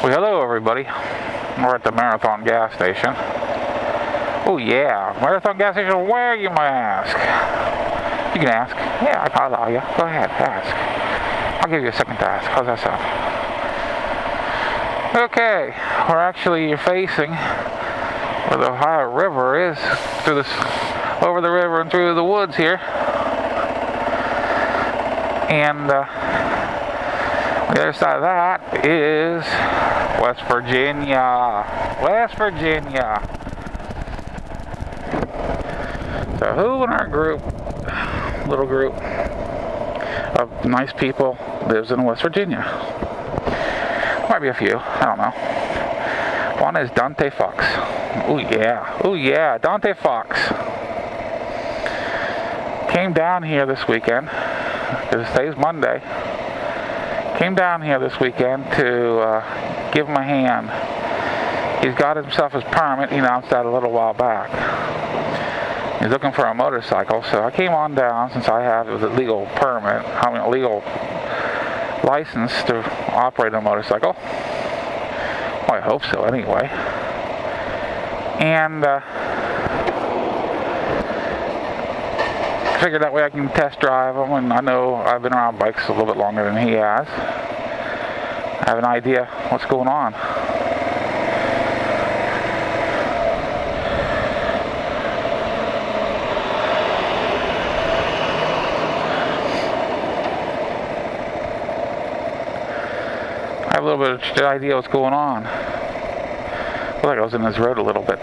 Well, hello everybody. We're at the Marathon gas station. Oh yeah, Marathon gas station, wear your mask. You can ask. Yeah, I'll allow you. Go ahead, ask. I'll give you a second to ask. How's that sound? Okay, we're actually facing where the Ohio River is, through this, over the river and through the woods here. And the other side of that is West Virginia. West Virginia. So who in our group, little group of nice people, lives in West Virginia? Might be a few, I don't know. One is Dante Fox. Oh yeah, Dante Fox. Came down here this weekend, because today's Monday. Came down here this weekend to give him a hand. He's got himself his permit. He announced that a little while back. He's looking for a motorcycle, so I came on down since I have a legal permit, a legal license to operate a motorcycle. Well, I hope so anyway. And figured that way I can test drive them, and I know I've been around bikes a little bit longer than he has. I have an idea what's going on. I have a little bit of idea what's going on. I feel like I was in this road a little bit.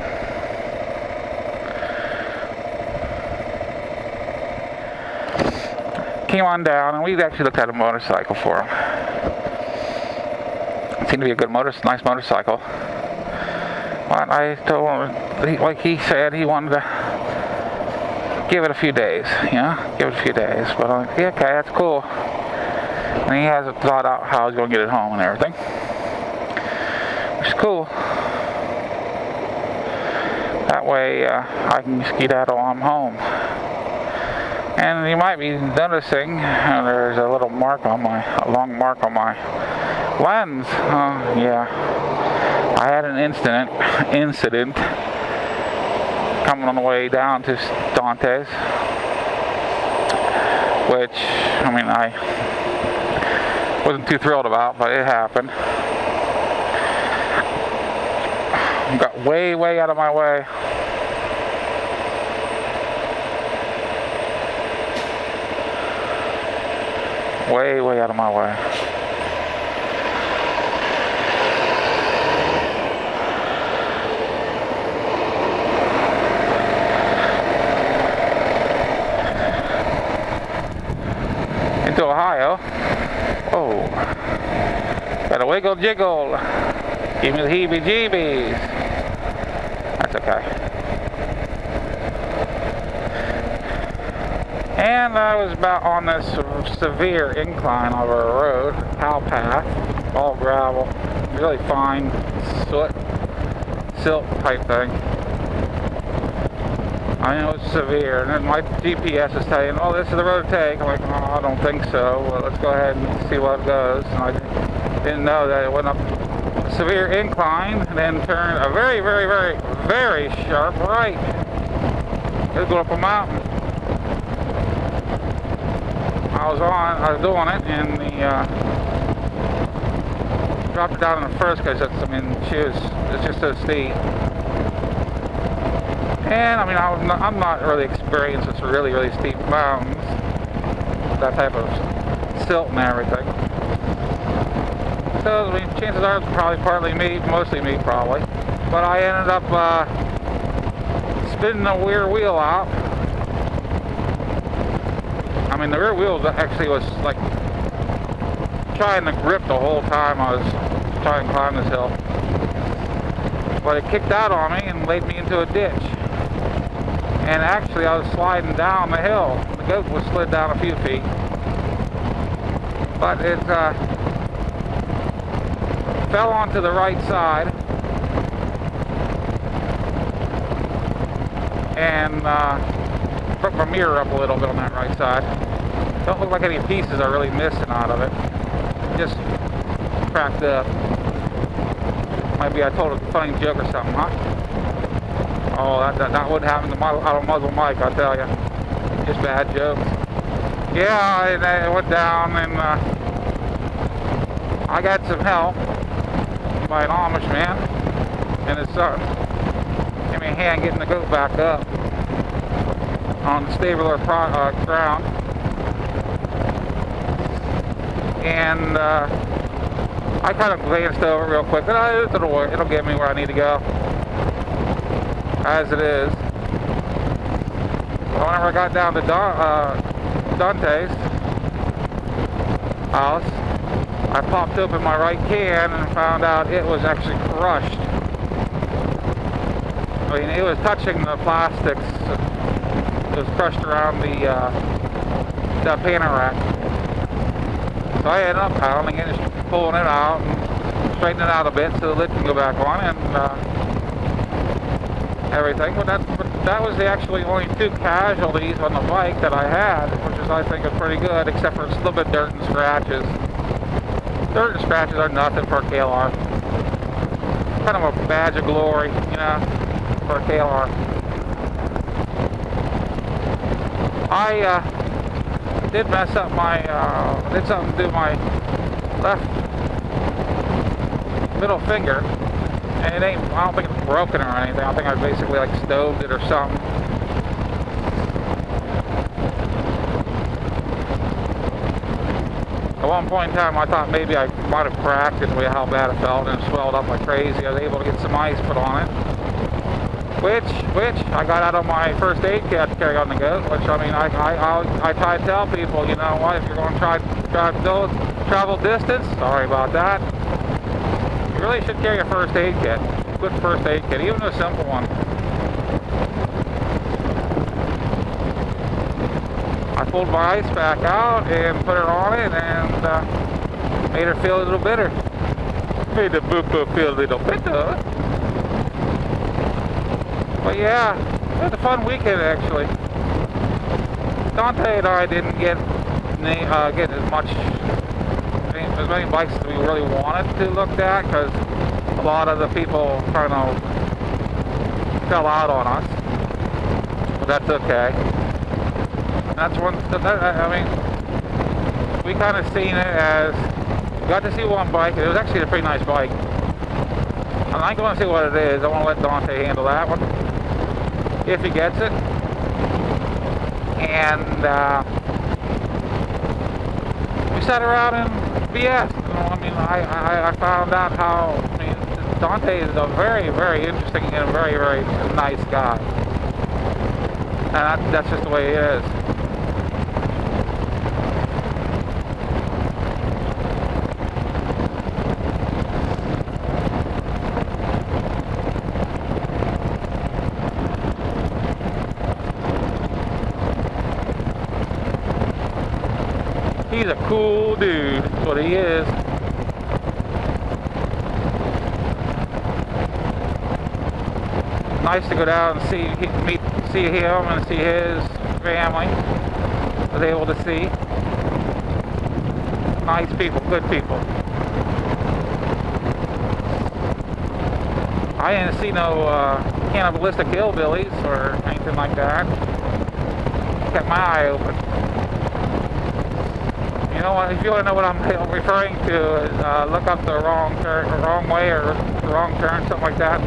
Came on down, and we actually looked at a motorcycle for him. It seemed to be a good nice motorcycle. But I told him, like he said, he wanted to give it a few days, give it a few days. But I'm like, yeah, okay, that's cool. And he hasn't thought out how he's going to get it home and everything, which is cool. That way I can skedaddle on home. And you might be noticing there's a little mark on a long mark on my lens. Yeah, I had an incident coming on the way down to Dante's, which I wasn't too thrilled about, but it happened. Got way out of my way. Way out of my way. Into Ohio. Oh, got a wiggle jiggle. Give me the heebie-jeebies. That's okay. And I was about on this severe incline of our road, cow path, all gravel, really fine silt type thing. I know it's severe, and then my GPS is telling, oh, this is the road to take. I'm like, oh, I don't think so. Well, let's go ahead and see what it goes. And I didn't know that it went up a severe incline, and then turned a very sharp right. It was going up a mountain. I was doing it, and dropped it down in the first because it's just so steep. And I'm not really experienced with really steep mountains, that type of silt and everything. So chances are it's probably partly me, mostly me probably. But I ended up spinning the rear wheel out. The rear wheel actually was like trying to grip the whole time I was trying to climb this hill. But it kicked out on me and laid me into a ditch. And actually I was sliding down the hill. The goat was slid down a few feet. But it fell onto the right side. And broke my mirror up a little bit on that right side. Don't look like any pieces are really missing out of it. Just cracked up. Maybe I told a funny joke or something, huh? Oh, that wouldn't happen to MuzzleMike, I tell you. Just bad jokes. Yeah, I went down and I got some help by an Amish man and his son. Give me a hand getting the goat back up on the stabler ground. And I kind of glanced over real quick, and it'll get me where I need to go, as it is. But whenever I got down to Dante's house, I popped open my right can and found out it was actually crushed. I mean, it was touching the plastics. It was crushed around the panel rack. So I ended up pounding it, just pulling it out and straightening it out a bit so the lid can go back on and everything. But that was actually only 2 casualties on the bike that I had, which is, I think, is pretty good, except for a little bit of dirt and scratches. Dirt and scratches are nothing for a KLR. Kind of a badge of glory, you know, for a KLR. I did mess up my, did something to my left middle finger, and it ain't, I don't think it's broken or anything. I think I basically like stoved it or something. At one point in time, I thought maybe I might have cracked it the way how bad it felt, and it swelled up like crazy. I was able to get some ice put on it, which I got out of my first aid kit to carry on the goat. Which, I mean, I try to tell people, you know what, if you're going to travel distance, sorry about that, you really should carry a first aid kit. Good first aid kit, even a simple one. I pulled my ice pack out and put it on it and made her feel a little better. Made the boo-boo feel a little better. But yeah, it was a fun weekend actually. Dante and I didn't get as many bikes as we really wanted to look at, because a lot of the people kind of fell out on us. But that's okay. That's one. I mean, we kind of seen it as got to see one bike. It was actually a pretty nice bike. And I want to see what it is. I want to let Dante handle that one if he gets it. And we sat around and BS. You know, I mean, I found out how. I mean, Dante is a very, very interesting and very, very nice guy. And that's just the way he is. He's a cool dude, that's what he is. Nice to go down and see him and see his family. I was able to see. Nice people, good people. I didn't see no cannibalistic hillbillies or anything like that. Kept my eye open. You know what? If you want to know what I'm referring to, look up the wrong way or the wrong turn, something like that.